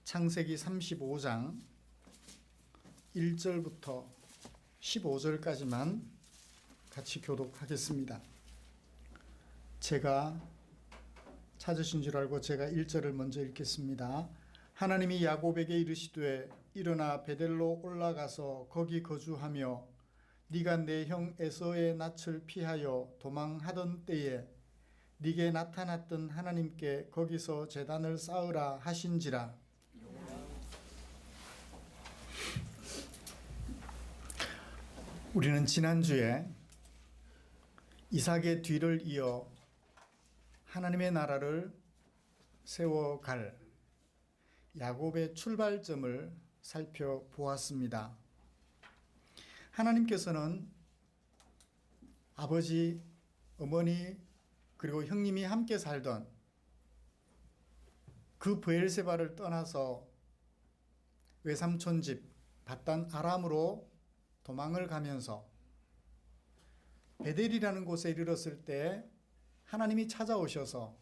창세기 35장 1절부터 15절까지만 같이 교독하겠습니다. 제가 찾으신 줄 알고 제가 1절을 먼저 읽겠습니다. 하나님이 야곱에게 이르시되 일어나 베델로 올라가서 거기 거주하며 네가 내 형 에서의 낯을 피하여 도망하던 때에 네게 나타났던 하나님께 거기서 제단을 쌓으라 하신지라. 우리는 지난주에 이삭의 뒤를 이어 하나님의 나라를 세워갈 야곱의 출발점을 살펴보았습니다. 하나님께서는 아버지, 어머니 그리고 형님이 함께 살던 그 브엘세바를 떠나서 외삼촌 집 밧단 아람으로 도망을 가면서 베델이라는 곳에 이르렀을 때 하나님이 찾아오셔서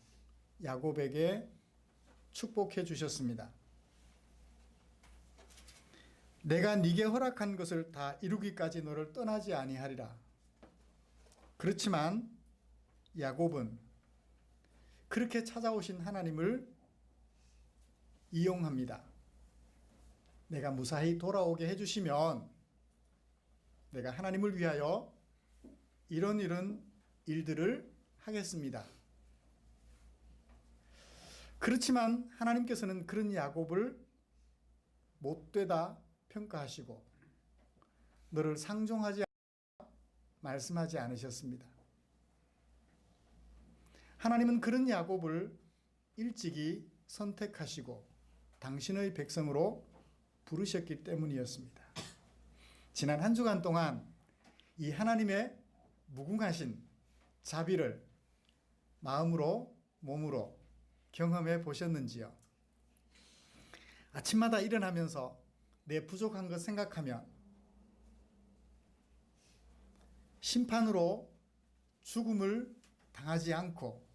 야곱에게 축복해 주셨습니다. 내가 네게 허락한 것을 다 이루기까지 너를 떠나지 아니하리라. 그렇지만 야곱은 그렇게 찾아오신 하나님을 이용합니다. 내가 무사히 돌아오게 해주시면 내가 하나님을 위하여 이런 일들을 하겠습니다. 그렇지만 하나님께서는 그런 야곱을 못되다 평가하시고 너를 상종하지 않아 말씀하지 않으셨습니다. 하나님은 그런 야곱을 일찍이 선택하시고 당신의 백성으로 부르셨기 때문이었습니다. 지난 한 주간 동안 이 하나님의 무궁하신 자비를 마음으로 몸으로 경험해 보셨는지요? 아침마다 일어나면서 내 부족한 것 생각하면 심판으로 죽음을 당하지 않고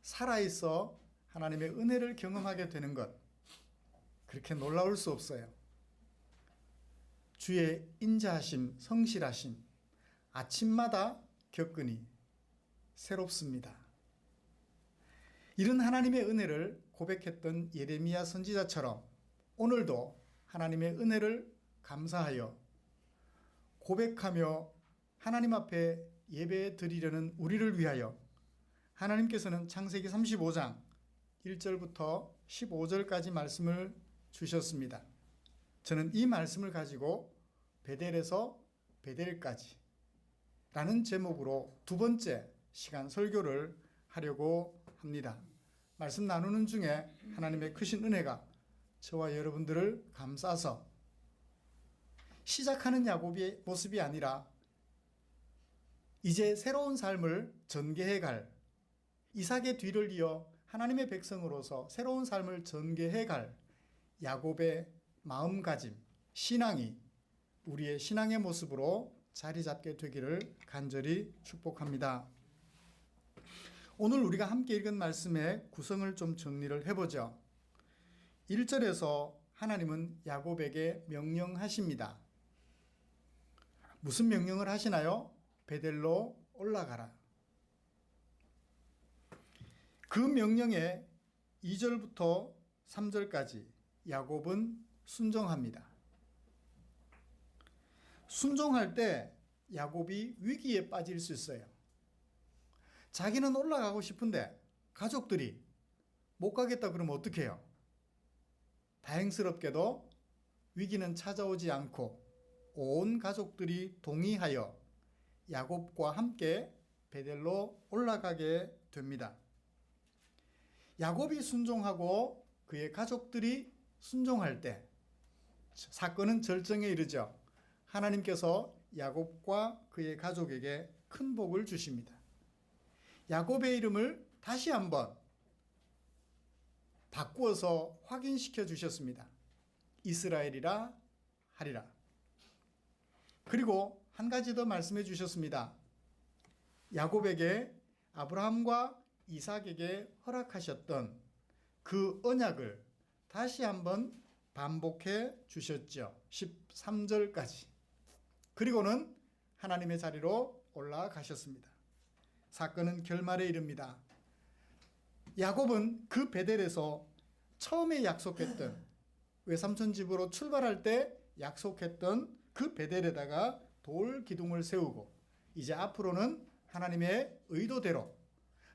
살아있어 하나님의 은혜를 경험하게 되는 것, 그렇게 놀라울 수 없어요. 주의 인자하심, 성실하심 아침마다 겪으니 새롭습니다. 이런 하나님의 은혜를 고백했던 예레미야 선지자처럼 오늘도 하나님의 은혜를 감사하여 고백하며 하나님 앞에 예배 드리려는 우리를 위하여 하나님께서는 창세기 35장 1절부터 15절까지 말씀을 주셨습니다. 저는 이 말씀을 가지고 베델에서 베델까지 라는 제목으로 두 번째 시간 설교를 하려고 합니다. 말씀 나누는 중에 하나님의 크신 은혜가 저와 여러분들을 감싸서 시작하는 야곱의 모습이 아니라 이제 새로운 삶을 전개해 갈 이삭의 뒤를 이어 하나님의 백성으로서 새로운 삶을 전개해 갈 야곱의 마음가짐, 신앙이 우리의 신앙의 모습으로 자리 잡게 되기를 간절히 축복합니다. 오늘 우리가 함께 읽은 말씀의 구성을 좀 정리를 해보죠. 1절에서 하나님은 야곱에게 명령하십니다. 무슨 명령을 하시나요? 베델로 올라가라. 그 명령에 2절부터 3절까지 야곱은 순종합니다. 순종할 때 야곱이 위기에 빠질 수 있어요. 자기는 올라가고 싶은데 가족들이 못 가겠다 그러면 어떻게 해요? 다행스럽게도 위기는 찾아오지 않고 온 가족들이 동의하여 야곱과 함께 베델로 올라가게 됩니다. 야곱이 순종하고 그의 가족들이 순종할 때 사건은 절정에 이르죠. 하나님께서 야곱과 그의 가족에게 큰 복을 주십니다. 야곱의 이름을 다시 한번 바꾸어서 확인시켜 주셨습니다. 이스라엘이라 하리라. 그리고 한 가지 더 말씀해 주셨습니다. 야곱에게 아브라함과 이삭에게 허락하셨던 그 언약을 다시 한번 반복해 주셨죠. 13절까지. 그리고는 하나님의 자리로 올라가셨습니다. 사건은 결말에 이릅니다. 야곱은 그 베델에서 처음에 약속했던, 외삼촌 집으로 출발할 때 약속했던 그 베델에다가 돌 기둥을 세우고, 이제 앞으로는 하나님의 의도대로,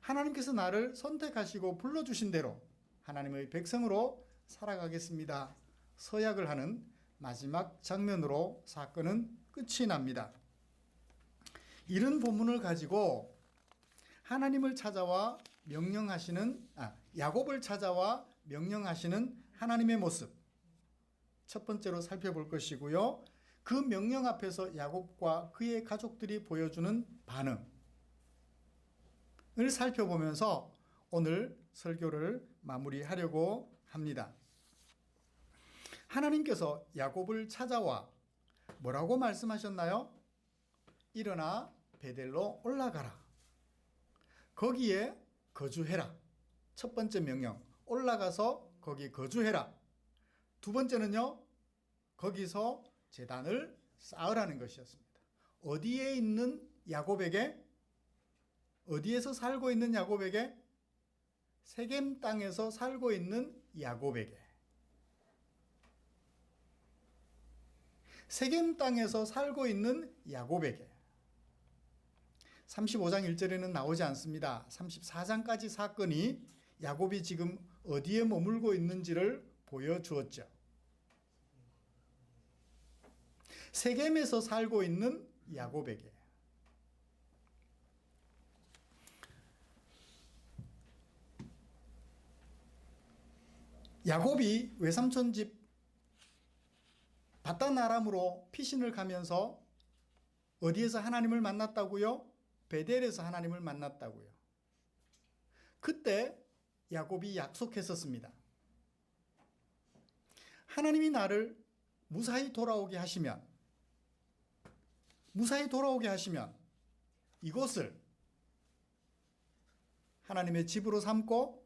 하나님께서 나를 선택하시고 불러주신 대로 하나님의 백성으로 살아가겠습니다. 서약을 하는 마지막 장면으로 사건은 끝이 납니다. 이런 본문을 가지고 하나님을 찾아와 명령하시는, 야곱을 찾아와 명령하시는 하나님의 모습, 첫 번째로 살펴볼 것이고요. 그 명령 앞에서 야곱과 그의 가족들이 보여주는 반응을 살펴보면서 오늘 설교를 마무리하려고 합니다. 하나님께서 야곱을 찾아와 뭐라고 말씀하셨나요? 일어나 베델로 올라가라. 거기에 거주해라. 첫 번째 명령, 올라가서 거기 거주해라. 두 번째는요, 거기서 제단을 쌓으라는 것이었습니다. 어디에 있는 야곱에게? 어디에서 살고 있는 야곱에게? 세겜 땅에서 살고 있는 야곱에게. 세겜 땅에서 살고 있는 야곱에게. 35장 1절에는 나오지 않습니다. 34장까지 사건이 야곱이 지금 어디에 머물고 있는지를 보여주었죠. 세겜에서 살고 있는 야곱에게. 야곱이 외삼촌 집 바단 아람으로 피신을 가면서 어디에서 하나님을 만났다고요? 베델에서 하나님을 만났다고요. 그때 야곱이 약속했었습니다. 하나님이 나를 무사히 돌아오게 하시면 이곳을 하나님의 집으로 삼고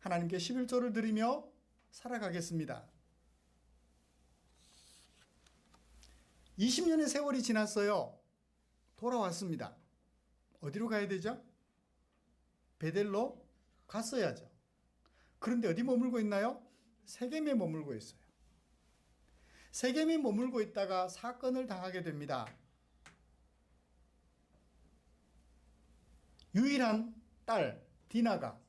하나님께 11조를 드리며 살아가겠습니다. 20년의 세월이 지났어요. 돌아왔습니다. 어디로 가야 되죠? 베델로 갔어야죠. 그런데 어디 머물고 있나요? 세겜에 머물고 있어요. 세겜에 머물고 있다가 사건을 당하게 됩니다. 유일한 딸 디나가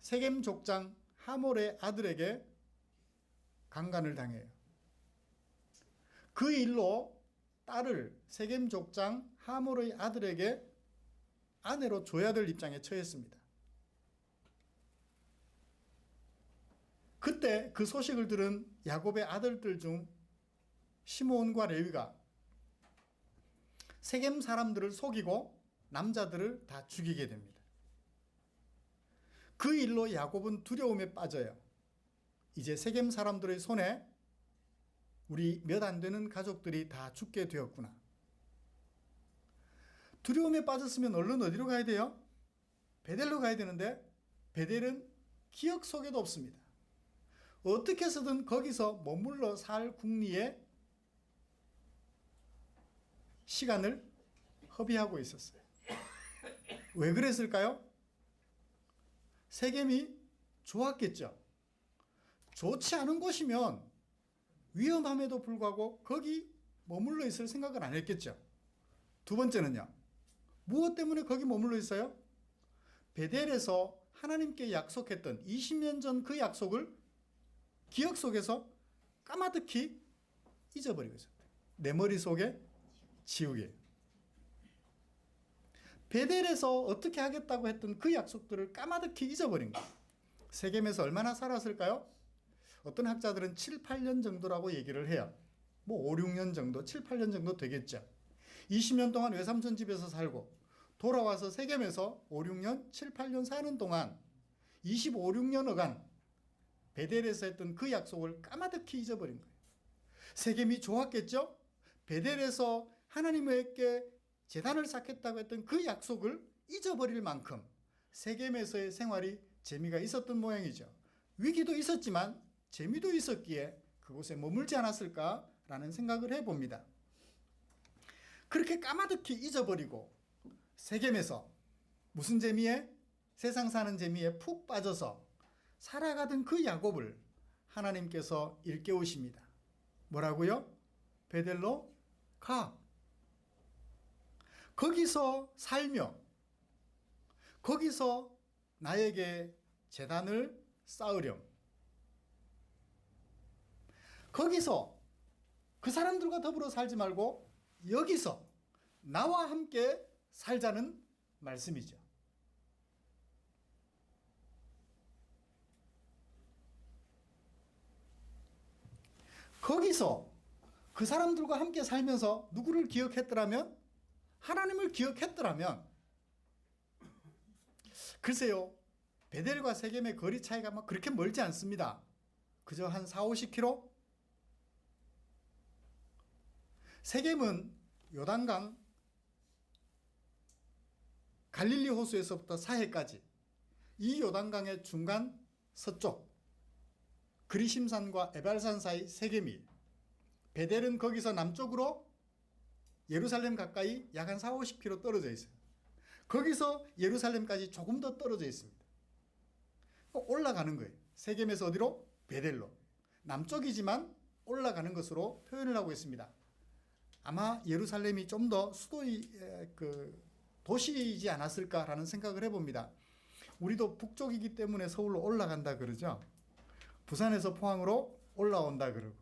세겜 족장 하몰의 아들에게 강간을 당해요. 그 일로 딸을 세겜 족장 하몰의 아들에게 아내로 줘야 될 입장에 처했습니다. 그때 그 소식을 들은 야곱의 아들들 중 시므온과 레위가 세겜 사람들을 속이고 남자들을 다 죽이게 됩니다. 그 일로 야곱은 두려움에 빠져요. 이제 세겜 사람들의 손에 우리 몇 안 되는 가족들이 다 죽게 되었구나. 두려움에 빠졌으면 얼른 어디로 가야 돼요? 베델로 가야 되는데 베델은 기억 속에도 없습니다. 어떻게 해서든 거기서 머물러 살 궁리에 시간을 허비하고 있었어요. 왜 그랬을까요? 세겜이 좋았겠죠. 좋지 않은 곳이면 위험함에도 불구하고 거기 머물러 있을 생각을 안 했겠죠. 두 번째는요. 무엇 때문에 거기 머물러 있어요? 베델에서 하나님께 약속했던 20년 전 그 약속을 기억 속에서 까마득히 잊어버리고 있었대요. 내 머릿속에 지우개. 베델에서 어떻게 하겠다고 했던 그 약속들을 까마득히 잊어버린 거예요. 세겜에서 얼마나 살았을까요? 어떤 학자들은 7, 8년 정도라고 얘기를 해요. 뭐 5, 6년 정도, 7, 8년 정도 되겠죠. 20년 동안 외삼촌 집에서 살고 돌아와서 세겜에서 5, 6년, 7, 8년 사는 동안 25, 6년여간 베델에서 했던 그 약속을 까마득히 잊어버린 거예요. 세겜이 좋았겠죠? 베델에서 하나님께 제단을 쌓겠다고 했던 그 약속을 잊어버릴 만큼 세겜에서의 생활이 재미가 있었던 모양이죠. 위기도 있었지만 재미도 있었기에 그곳에 머물지 않았을까라는 생각을 해봅니다. 그렇게 까마득히 잊어버리고 세겜에서 무슨 재미에? 세상 사는 재미에 푹 빠져서 살아가던 그 야곱을 하나님께서 일깨우십니다. 뭐라고요? 베델로 가. 거기서 살며 거기서 나에게 제단을 쌓으렴. 거기서 그 사람들과 더불어 살지 말고 여기서 나와 함께 살자는 말씀이죠. 거기서 그 사람들과 함께 살면서 누구를 기억했더라면? 하나님을 기억했더라면, 글쎄요, 베델과 세겜의 거리 차이가 막 그렇게 멀지 않습니다. 그저 한 40-50km? 세겜은 요단강 갈릴리 호수에서부터 사해까지 이 요단강의 중간 서쪽 그리심산과 에발산 사이 세겜이, 베델은 거기서 남쪽으로 예루살렘 가까이 약 한 40-50km 떨어져 있어요. 거기서 예루살렘까지 조금 더 떨어져 있습니다. 올라가는 거예요. 세겜에서 어디로? 베델로. 남쪽이지만 올라가는 것으로 표현을 하고 있습니다. 아마 예루살렘이 좀 더 수도의 도시이지 않았을까라는 생각을 해봅니다. 우리도 북쪽이기 때문에 서울로 올라간다 그러죠. 부산에서 포항으로 올라온다 그러고,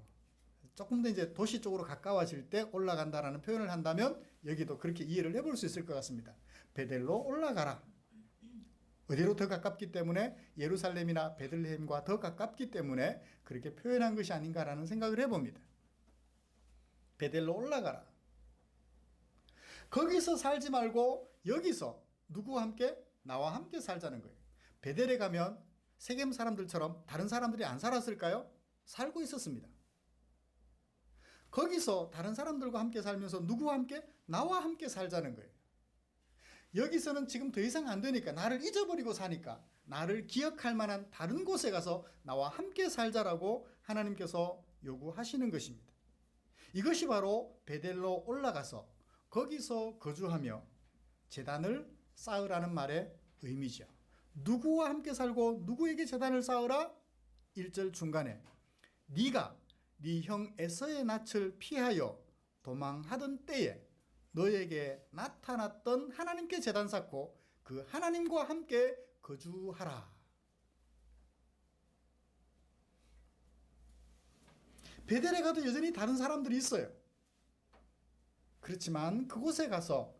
조금 더 이제 도시 쪽으로 가까워질 때 올라간다라는 표현을 한다면 여기도 그렇게 이해를 해볼 수 있을 것 같습니다. 베델로 올라가라. 어디로 더 가깝기 때문에? 예루살렘이나 베들레헴과 더 가깝기 때문에 그렇게 표현한 것이 아닌가라는 생각을 해봅니다. 베델로 올라가라. 거기서 살지 말고 여기서 누구와 함께? 나와 함께 살자는 거예요. 베델에 가면 세겜 사람들처럼 다른 사람들이 안 살았을까요? 살고 있었습니다. 거기서 다른 사람들과 함께 살면서 누구와 함께? 나와 함께 살자는 거예요. 여기서는 지금 더 이상 안 되니까, 나를 잊어버리고 사니까 나를 기억할 만한 다른 곳에 가서 나와 함께 살자라고 하나님께서 요구하시는 것입니다. 이것이 바로 베델로 올라가서 거기서 거주하며 제단을 쌓으라는 말의 의미죠. 누구와 함께 살고 누구에게 제단을 쌓으라? 1절 중간에 네가 네 형 에서의 낯을 피하여 도망하던 때에 너에게 나타났던 하나님께 제단 쌓고 그 하나님과 함께 거주하라. 베델에 가도 여전히 다른 사람들이 있어요. 그렇지만 그곳에 가서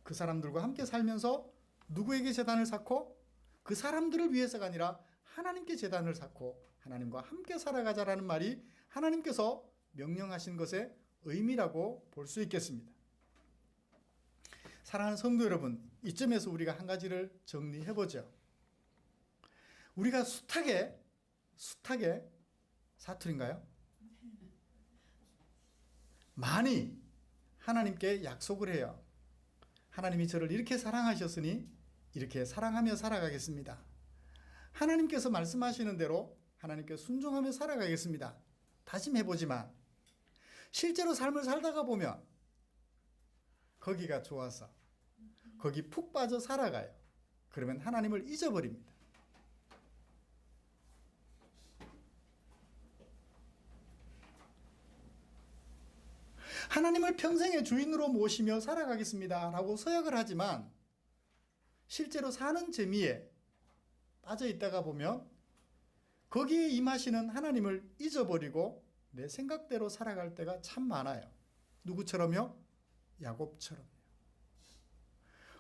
그 사람들과 함께 살면서 누구에게 제단을 쌓고? 그 사람들을 위해서가 아니라 하나님께 제단을 쌓고 하나님과 함께 살아가자라는 말이 하나님께서 명령하신 것의 의미라고 볼 수 있겠습니다. 사랑하는 성도 여러분, 이쯤에서 우리가 한 가지를 정리해보죠. 우리가 숱하게 사투리인가요? 많이 하나님께 약속을 해요. 하나님이 저를 이렇게 사랑하셨으니 이렇게 사랑하며 살아가겠습니다. 하나님께서 말씀하시는 대로 하나님께 순종하며 살아가겠습니다. 다짐해보지만 실제로 삶을 살다가 보면 거기가 좋아서 거기 푹 빠져 살아가요. 그러면 하나님을 잊어버립니다. 하나님을 평생의 주인으로 모시며 살아가겠습니다 라고 서약을 하지만 실제로 사는 재미에 빠져 있다가 보면 거기에 임하시는 하나님을 잊어버리고 내 생각대로 살아갈 때가 참 많아요. 누구처럼요? 야곱처럼요.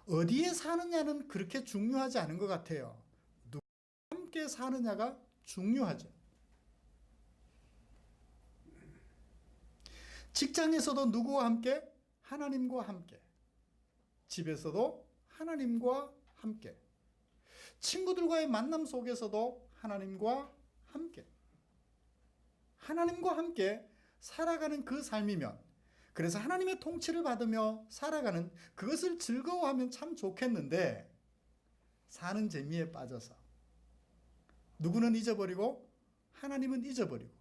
어디에 사느냐는 그렇게 중요하지 않은 것 같아요. 누구와 함께 사느냐가 중요하죠. 직장에서도 누구와 함께? 하나님과 함께. 집에서도 하나님과 함께. 친구들과의 만남 속에서도 하나님과 함께. 하나님과 함께 살아가는 그 삶이면, 그래서 하나님의 통치를 받으며 살아가는 그것을 즐거워하면 참 좋겠는데 사는 재미에 빠져서 누구는 잊어버리고 하나님은 잊어버리고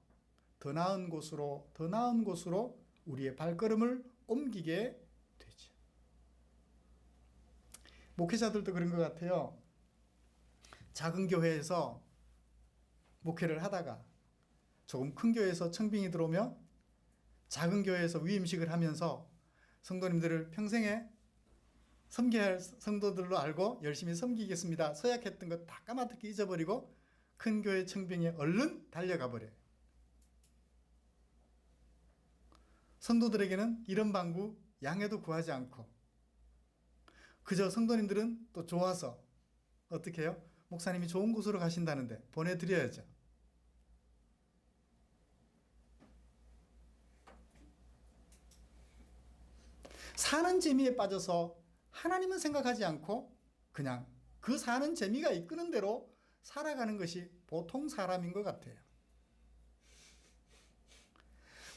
더 나은 곳으로 더 나은 곳으로 우리의 발걸음을 옮기게 되죠. 목회자들도 그런 것 같아요. 작은 교회에서 목회를 하다가 조금 큰 교회에서 청빙이 들어오면 작은 교회에서 위임식을 하면서 성도님들을 평생에 섬겨야 할 성도들로 알고 열심히 섬기겠습니다. 서약했던 것 다 까마득히 잊어버리고 큰 교회 청빙에 얼른 달려가 버려요. 성도들에게는 이런 방구 양해도 구하지 않고 그저 성도님들은 또 좋아서 어떻게 해요? 목사님이 좋은 곳으로 가신다는데 보내드려야죠. 사는 재미에 빠져서 하나님은 생각하지 않고 그냥 그 사는 재미가 이끄는 대로 살아가는 것이 보통 사람인 것 같아요.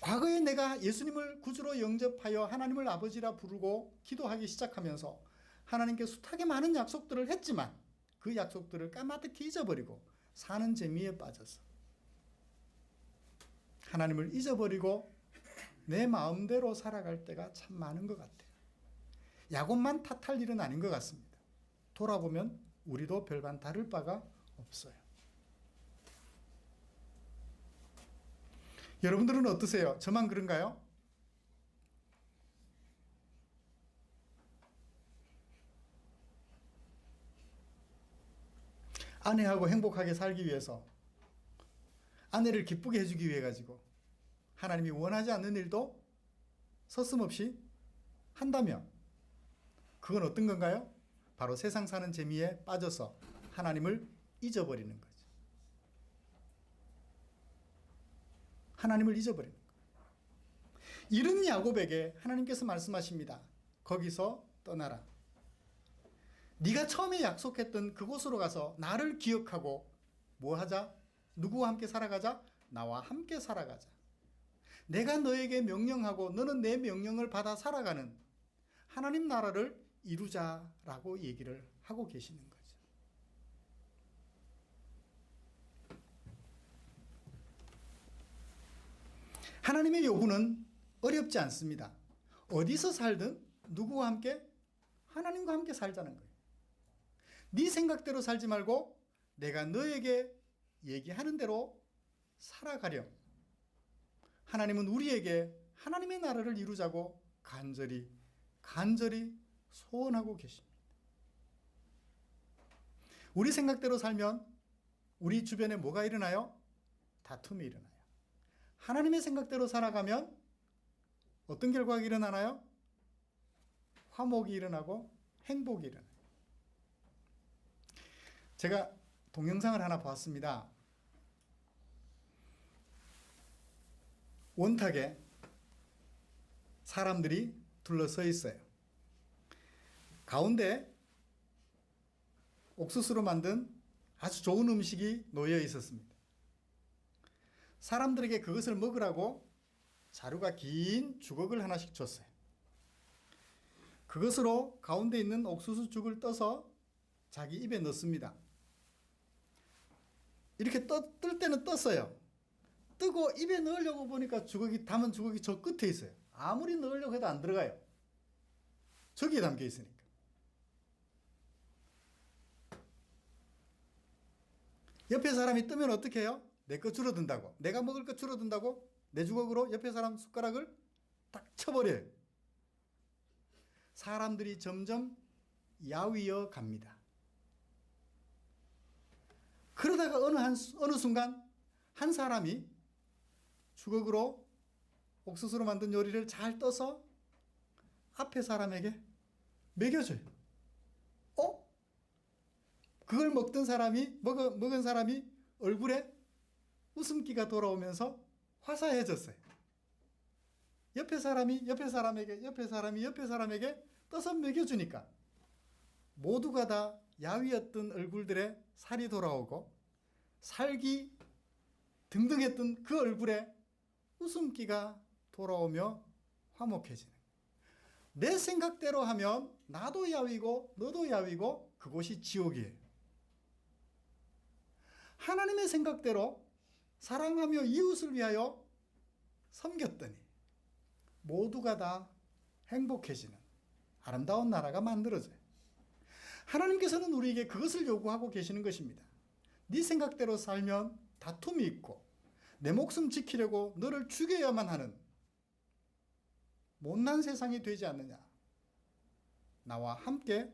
과거에 내가 예수님을 구주로 영접하여 하나님을 아버지라 부르고 기도하기 시작하면서 하나님께 숱하게 많은 약속들을 했지만 그 약속들을 까마득히 잊어버리고 사는 재미에 빠져서 하나님을 잊어버리고 내 마음대로 살아갈 때가 참 많은 것 같아요. 야곱만 탓할 일은 아닌 것 같습니다. 돌아보면 우리도 별반 다를 바가 없어요. 여러분들은 어떠세요? 저만 그런가요? 아내하고 행복하게 살기 위해서 아내를 기쁘게 해주기 위해 가지고 하나님이 원하지 않는 일도 서슴없이 한다면 그건 어떤 건가요? 바로 세상 사는 재미에 빠져서 하나님을 잊어버리는 거죠. 하나님을 잊어버리는 거예요. 이런 야곱에게 하나님께서 말씀하십니다. 거기서 떠나라. 네가 처음에 약속했던 그곳으로 가서 나를 기억하고 뭐 하자? 누구와 함께 살아가자? 나와 함께 살아가자. 내가 너에게 명령하고 너는 내 명령을 받아 살아가는 하나님 나라를 이루자라고 얘기를 하고 계시는 거죠. 하나님의 요구는 어렵지 않습니다. 어디서 살든 누구와 함께? 하나님과 함께 살자는 거예요. 네 생각대로 살지 말고 내가 너에게 얘기하는 대로 살아가렴. 하나님은 우리에게 하나님의 나라를 이루자고 간절히 소원하고 계십니다. 우리 생각대로 살면 우리 주변에 뭐가 일어나요? 다툼이 일어나요. 하나님의 생각대로 살아가면 어떤 결과가 일어나나요? 화목이 일어나고 행복이 일어나요. 제가 동영상을 하나 봤습니다. 원탁에 사람들이 둘러서 있어요. 가운데 옥수수로 만든 아주 좋은 음식이 놓여 있었습니다. 사람들에게 그것을 먹으라고 자루가 긴 주걱을 하나씩 줬어요. 그것으로 가운데 있는 옥수수 죽을 떠서 자기 입에 넣습니다. 이렇게 뜰 때는 떴어요. 뜨고 입에 넣으려고 보니까 담은 주걱이 저 끝에 있어요. 아무리 넣으려고 해도 안 들어가요. 저기에 담겨 있으니까. 옆에 사람이 뜨면 어떻게 해요? 내 거 줄어든다고. 내가 먹을 거 줄어든다고 내 주걱으로 옆에 사람 숟가락을 딱 쳐버려요. 사람들이 점점 야위어 갑니다. 그러다가 어느 순간 한 사람이 주걱으로 옥수수로 만든 요리를 잘 떠서 앞에 사람에게 먹여줘요. 그걸 먹은 사람이 얼굴에 웃음기가 돌아오면서 화사해졌어요. 옆에 사람이 떠서 먹여주니까 모두가 다 야위었던 얼굴들에 살이 돌아오고 살기 등등했던 그 얼굴에 웃음기가 돌아오며 화목해지는 거예요. 내 생각대로 하면 나도 야위고 너도 야위고 그곳이 지옥이에요. 하나님의 생각대로 사랑하며 이웃을 위하여 섬겼더니 모두가 다 행복해지는 아름다운 나라가 만들어져요. 하나님께서는 우리에게 그것을 요구하고 계시는 것입니다. 네 생각대로 살면 다툼이 있고 내 목숨 지키려고 너를 죽여야만 하는 못난 세상이 되지 않느냐. 나와 함께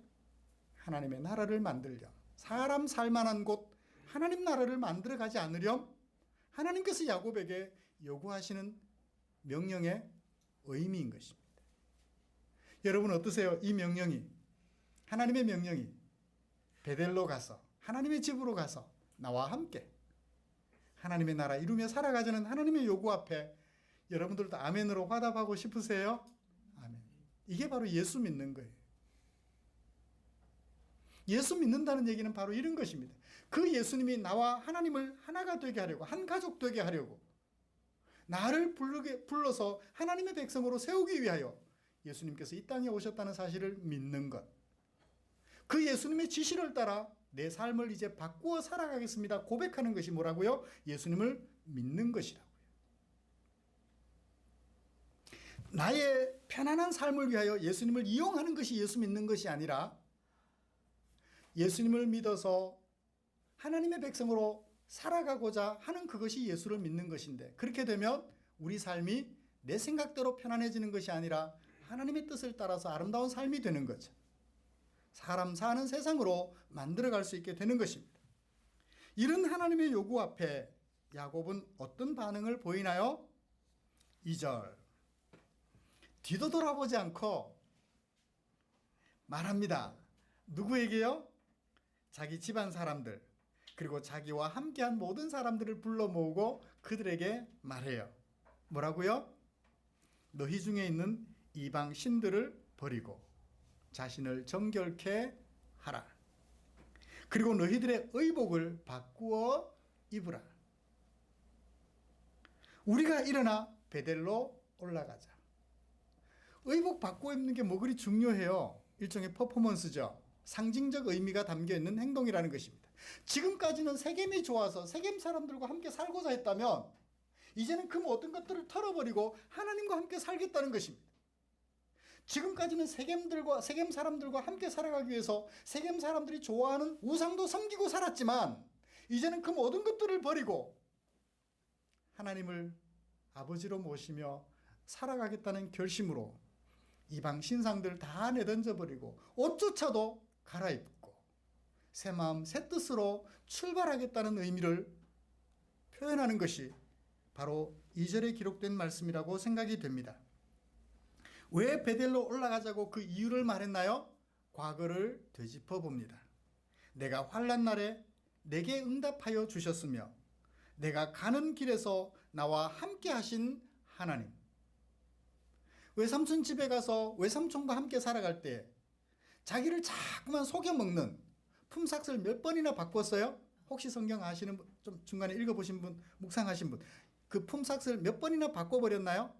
하나님의 나라를 만들렴. 사람 살만한 곳 하나님 나라를 만들어가지 않으렴. 하나님께서 야곱에게 요구하시는 명령의 의미인 것입니다. 여러분 어떠세요? 이 명령이, 하나님의 명령이 베델로 가서 하나님의 집으로 가서 나와 함께 하나님의 나라 이루며 살아가자는 하나님의 요구 앞에 여러분들도 아멘으로 화답하고 싶으세요? 아멘. 이게 바로 예수 믿는 거예요. 예수 믿는다는 얘기는 바로 이런 것입니다. 그 예수님이 나와 하나님을 하나가 되게 하려고, 한 가족 되게 하려고, 나를 불러서 하나님의 백성으로 세우기 위하여 예수님께서 이 땅에 오셨다는 사실을 믿는 것. 그 예수님의 지시를 따라 내 삶을 이제 바꾸어 살아가겠습니다. 고백하는 것이 뭐라고요? 예수님을 믿는 것이라고요. 나의 편안한 삶을 위하여 예수님을 이용하는 것이 예수 믿는 것이 아니라 예수님을 믿어서 하나님의 백성으로 살아가고자 하는 그것이 예수를 믿는 것인데, 그렇게 되면 우리 삶이 내 생각대로 편안해지는 것이 아니라 하나님의 뜻을 따라서 아름다운 삶이 되는 거죠. 사람 사는 세상으로 만들어갈 수 있게 되는 것입니다. 이런 하나님의 요구 앞에 야곱은 어떤 반응을 보이나요? 2절 뒤도 돌아보지 않고 말합니다. 누구에게요? 자기 집안 사람들, 그리고 자기와 함께한 모든 사람들을 불러 모으고 그들에게 말해요. 뭐라고요? 너희 중에 있는 이방 신들을 버리고 자신을 정결케 하라. 그리고 너희들의 의복을 바꾸어 입으라. 우리가 일어나 베델로 올라가자. 의복 바꾸어 입는 게 뭐 그리 중요해요? 일종의 퍼포먼스죠. 상징적 의미가 담겨있는 행동이라는 것입니다. 지금까지는 세겜이 좋아서 세겜 사람들과 함께 살고자 했다면 이제는 그 모든 것들을 털어버리고 하나님과 함께 살겠다는 것입니다. 지금까지는 세겜 사람들과 함께 살아가기 위해서 세겜 사람들이 좋아하는 우상도 섬기고 살았지만 이제는 그 모든 것들을 버리고 하나님을 아버지로 모시며 살아가겠다는 결심으로 이방 신상들 다 내던져버리고 옷조차도 갈아입고 새 마음 새 뜻으로 출발하겠다는 의미를 표현하는 것이 바로 2절에 기록된 말씀이라고 생각이 됩니다. 왜 베델로 올라가자고 그 이유를 말했나요? 과거를 되짚어 봅니다. 내가 환난 날에 내게 응답하여 주셨으며 내가 가는 길에서 나와 함께 하신 하나님. 외삼촌 집에 가서 외삼촌과 함께 살아갈 때 자기를 자꾸만 속여먹는 품삯을 몇 번이나 바꿨어요? 혹시 성경 아시는 분, 좀 중간에 읽어보신 분, 묵상하신 분, 그 품삯을 몇 번이나 바꿔버렸나요?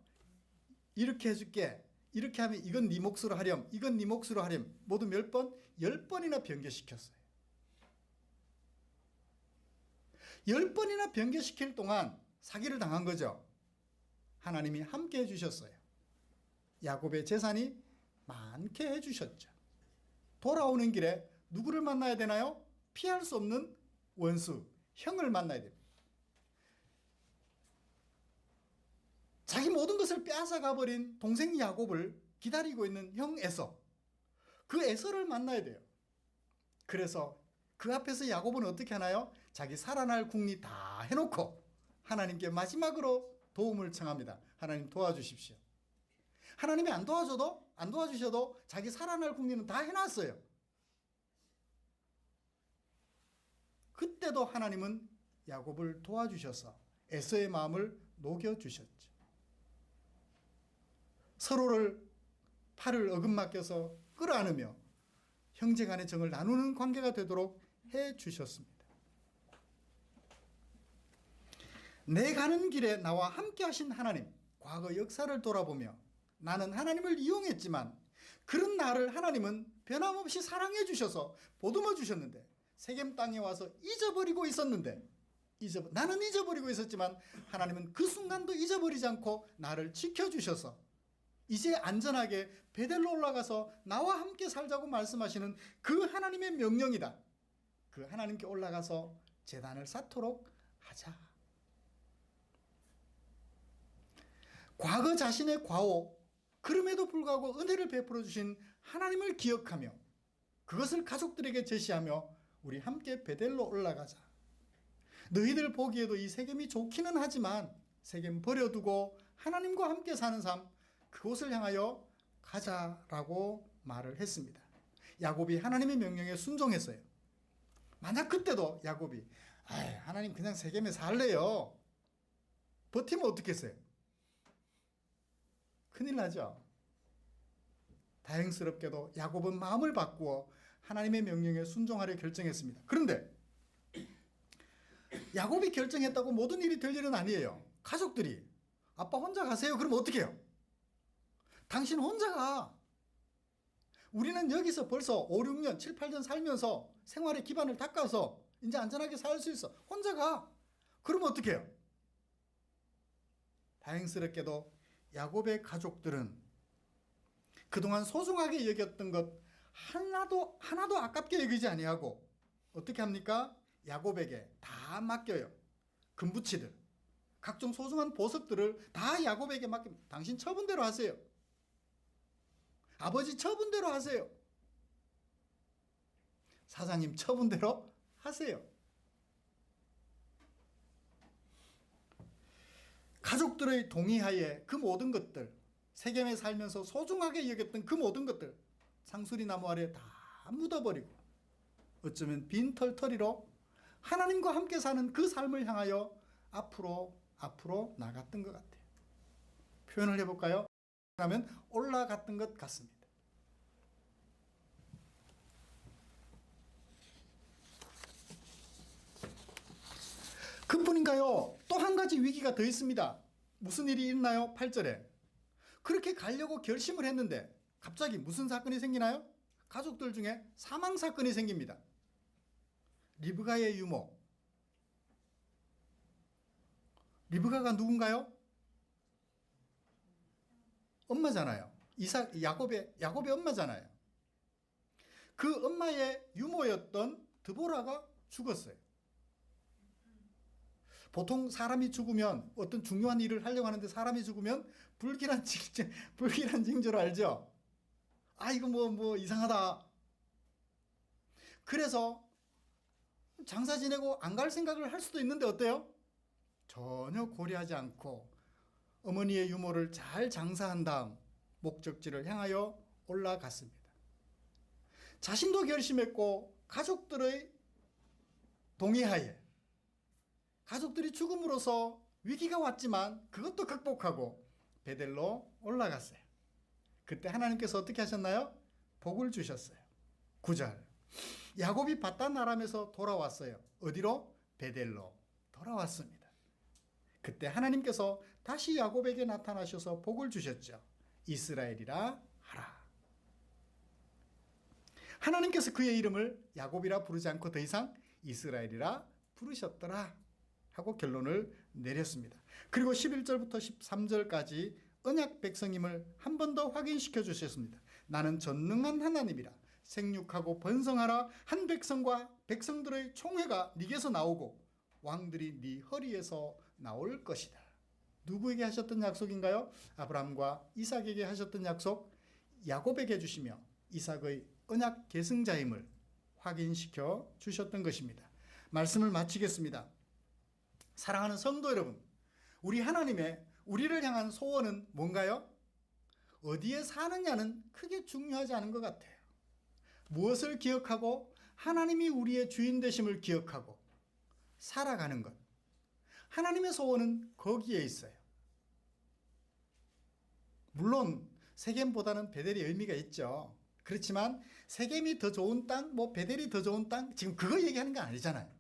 이렇게 해줄게. 이렇게 하면 이건 네 몫으로 하렴. 이건 네 몫으로 하렴. 모두 몇 번? 10번이나 변개시켰어요. 10번이나 변개시킬 동안 사기를 당한 거죠. 하나님이 함께 해주셨어요. 야곱의 재산이 많게 해주셨죠. 돌아오는 길에 누구를 만나야 되나요? 피할 수 없는 원수, 형을 만나야 됩니다. 자기 모든 것을 빼앗아가버린 동생 야곱을 기다리고 있는 형 에서, 그 에서를 만나야 돼요. 그래서 그 앞에서 야곱은 어떻게 하나요? 자기 살아날 궁리 다 해놓고 하나님께 마지막으로 도움을 청합니다. 하나님 도와주십시오. 하나님이 안 도와주셔도 자기 살아날 궁리는 다 해놨어요. 그때도 하나님은 야곱을 도와주셔서 에서의 마음을 녹여주셨죠. 서로를 팔을 어긋맡겨서 끌어안으며 형제 간의 정을 나누는 관계가 되도록 해주셨습니다. 내 가는 길에 나와 함께 하신 하나님, 과거 역사를 돌아보며 나는 하나님을 이용했지만 그런 나를 하나님은 변함없이 사랑해 주셔서 보듬어 주셨는데 세겜 땅에 와서 잊어버리고 있었는데 나는 잊어버리고 있었지만 하나님은 그 순간도 잊어버리지 않고 나를 지켜주셔서 이제 안전하게 베델로 올라가서 나와 함께 살자고 말씀하시는 그 하나님의 명령이다. 그 하나님께 올라가서 제단을 쌓도록 하자. 과거 자신의 과오, 그럼에도 불구하고 은혜를 베풀어 주신 하나님을 기억하며 그것을 가족들에게 제시하며 우리 함께 베델로 올라가자. 너희들 보기에도 이 세겜이 좋기는 하지만 세겜 버려두고 하나님과 함께 사는 삶, 그곳을 향하여 가자라고 말을 했습니다. 야곱이 하나님의 명령에 순종했어요. 만약 그때도 야곱이 하나님 그냥 세겜에 살래요, 버티면 어떻겠어요? 큰일 나죠. 다행스럽게도 야곱은 마음을 바꾸어 하나님의 명령에 순종하려 결정했습니다. 그런데 야곱이 결정했다고 모든 일이 될 일은 아니에요. 가족들이 아빠 혼자 가세요. 그럼 어떻게 해요? 당신 혼자 가. 우리는 여기서 벌써 5, 6년, 7, 8년 살면서 생활의 기반을 닦아서 이제 안전하게 살 수 있어. 혼자 가. 그러면 어떻게 해요? 다행스럽게도 야곱의 가족들은 그동안 소중하게 여겼던 것 하나도 아깝게 여기지 아니하고 어떻게 합니까? 야곱에게 다 맡겨요. 금부치들, 각종 소중한 보석들을 다 야곱에게 맡깁니다. 당신 처분대로 하세요. 아버지 처분대로 하세요. 사장님 처분대로 하세요. 가족들의 동의하에 그 모든 것들, 세겜에 살면서 소중하게 여겼던 그 모든 것들 상수리 나무 아래 다 묻어버리고 어쩌면 빈털터리로 하나님과 함께 사는 그 삶을 향하여 앞으로 나갔던 것 같아요. 표현을 해볼까요? 하면 올라갔던 것 같습니다. 그뿐인가요? 또 한 가지 위기가 더 있습니다. 무슨 일이 있나요? 8절에 그렇게 가려고 결심을 했는데 갑자기 무슨 사건이 생기나요? 가족들 중에 사망 사건이 생깁니다. 리브가의 유모. 리브가가 누군가요? 엄마잖아요. 야곱의 엄마잖아요. 그 엄마의 유모였던 드보라가 죽었어요. 보통 사람이 죽으면 어떤 중요한 일을 하려고 하는데 사람이 죽으면 불길한 징조를 알죠? 이거 뭐 이상하다. 그래서 장사 지내고 안 갈 생각을 할 수도 있는데 어때요? 전혀 고려하지 않고 어머니의 유모를 잘 장사한 다음 목적지를 향하여 올라갔습니다. 자신도 결심했고 가족들의 동의하에 가족들이 죽음으로써 위기가 왔지만 그것도 극복하고 베델로 올라갔어요. 그때 하나님께서 어떻게 하셨나요? 복을 주셨어요. 9절 야곱이 밧단 아람에서 돌아왔어요. 어디로? 베델로 돌아왔습니다. 그때 하나님께서 다시 야곱에게 나타나셔서 복을 주셨죠. 이스라엘이라 하라. 하나님께서 그의 이름을 야곱이라 부르지 않고 더 이상 이스라엘이라 부르셨더라 하고 결론을 내렸습니다. 그리고 11절부터 13절까지 언약 백성임을 한 번 더 확인시켜 주셨습니다. 나는 전능한 하나님이라 생육하고 번성하라. 한 백성과 백성들의 총회가 네게서 나오고 왕들이 네 허리에서 나올 것이다. 누구에게 하셨던 약속인가요? 아브라함과 이삭에게 하셨던 약속, 야곱에게 주시며 이삭의 언약 계승자임을 확인시켜 주셨던 것입니다. 말씀을 마치겠습니다. 사랑하는 성도 여러분, 우리 하나님의 우리를 향한 소원은 뭔가요? 어디에 사느냐는 크게 중요하지 않은 것 같아요. 무엇을 기억하고 하나님이 우리의 주인 되심을 기억하고 살아가는 것. 하나님의 소원은 거기에 있어요. 물론 세겜보다는 베델이 의미가 있죠. 그렇지만 세겜이 더 좋은 땅, 베델이 더 좋은 땅, 지금 그거 얘기하는 건 아니잖아요.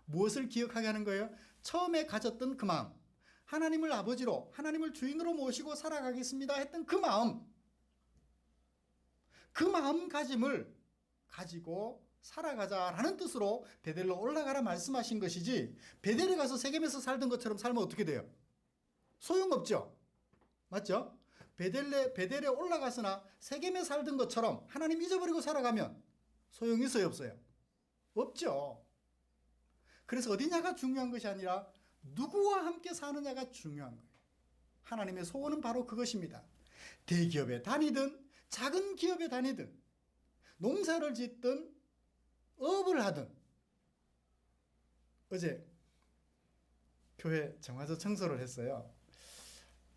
무엇을 기억하게 하는 거예요? 처음에 가졌던 그 마음, 하나님을 아버지로, 하나님을 주인으로 모시고 살아가겠습니다 했던 그 마음가짐을 가지고 살아가자라는 뜻으로 베델로 올라가라 말씀하신 것이지, 베델에 가서 세겜에서 살던 것처럼 살면 어떻게 돼요? 소용없죠. 맞죠? 베델에 올라가서나 세겜에 살던 것처럼 하나님 잊어버리고 살아가면 소용이 있어요, 없어요? 없죠. 그래서 어디냐가 중요한 것이 아니라 누구와 함께 사느냐가 중요한 거예요. 하나님의 소원은 바로 그것입니다. 대기업에 다니든 작은 기업에 다니든 농사를 짓든 업을 하든. 어제 교회 정화조 청소를 했어요.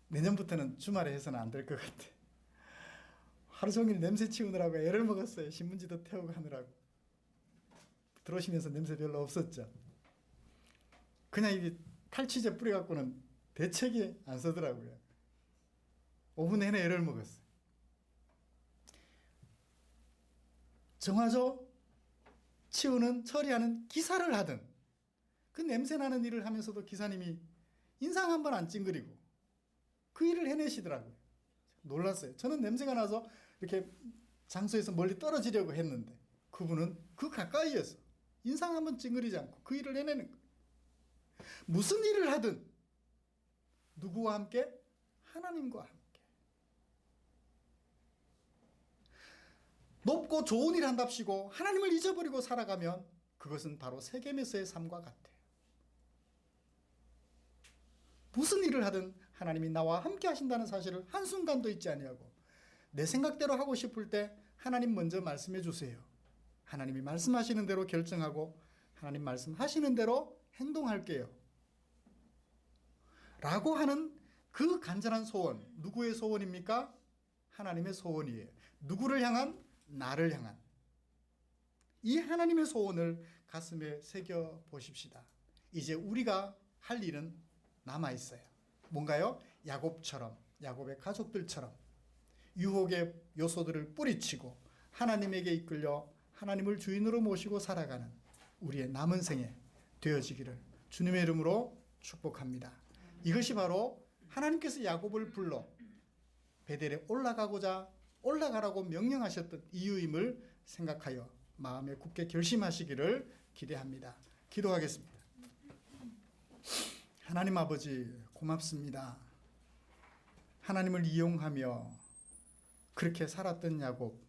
내년부터는 주말에 해서는 안 될 것 같아. 하루 종일 냄새 치우느라고 애를 먹었어요. 신문지도 태우고 하느라고. 들어오시면서 냄새 별로 없었죠. 그냥 이게 탈취제 뿌려갖고는 대책이 안 서더라고요. 5분 내내 애를 먹었어요. 정화조 치우는, 처리하는 기사를 하든 그 냄새나는 일을 하면서도 기사님이 인상 한 번 안 찡그리고 그 일을 해내시더라고요. 놀랐어요. 저는 냄새가 나서 이렇게 장소에서 멀리 떨어지려고 했는데 그분은 그 가까이에서 인상 한 번 찡그리지 않고 그 일을 해내는 거예요. 무슨 일을 하든 누구와 함께? 하나님과 함께. 높고 좋은 일 한답시고 하나님을 잊어버리고 살아가면 그것은 바로 세겜에서의 삶과 같아요. 무슨 일을 하든 하나님이 나와 함께 하신다는 사실을 한순간도 잊지 아니하고 내 생각대로 하고 싶을 때 하나님 먼저 말씀해 주세요. 하나님이 말씀하시는 대로 결정하고 하나님 말씀하시는 대로 행동할게요. 라고 하는 그 간절한 소원, 누구의 소원입니까? 하나님의 소원이에요. 누구를 향한? 나를 향한. 이 하나님의 소원을 가슴에 새겨 보십시다. 이제 우리가 할 일은 남아 있어요. 뭔가요? 야곱처럼, 야곱의 가족들처럼 유혹의 요소들을 뿌리치고 하나님에게 이끌려 하나님을 주인으로 모시고 살아가는 우리의 남은 생에 되어지기를 주님의 이름으로 축복합니다. 이것이 바로 하나님께서 야곱을 불러 베델에 올라가라고 명령하셨던 이유임을 생각하여 마음에 굳게 결심하시기를 기대합니다. 기도하겠습니다. 하나님 아버지, 고맙습니다. 하나님을 이용하며 그렇게 살았던 야곱,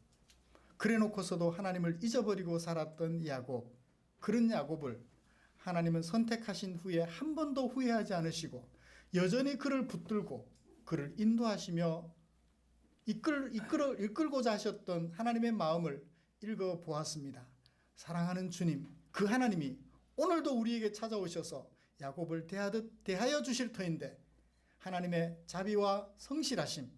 그래 놓고서도 하나님을 잊어버리고 살았던 야곱, 그런 야곱을 하나님은 선택하신 후에 한 번도 후회하지 않으시고 여전히 그를 붙들고 그를 인도하시며 이끌고자 하셨던 하나님의 마음을 읽어보았습니다. 사랑하는 주님, 그 하나님이 오늘도 우리에게 찾아오셔서 야곱을 대하여 주실 터인데 하나님의 자비와 성실하심,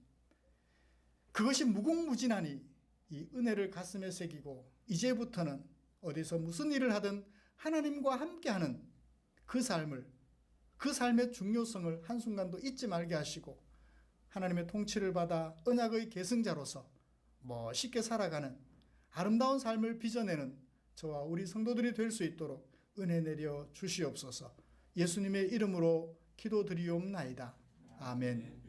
그것이 무궁무진하니 이 은혜를 가슴에 새기고 이제부터는 어디서 무슨 일을 하든 하나님과 함께하는 그 삶의 중요성을 한순간도 잊지 말게 하시고 하나님의 통치를 받아 언약의 계승자로서 멋있게 살아가는 아름다운 삶을 빚어내는 저와 우리 성도들이 될 수 있도록 은혜 내려 주시옵소서. 예수님의 이름으로 기도드리옵나이다. 아멘.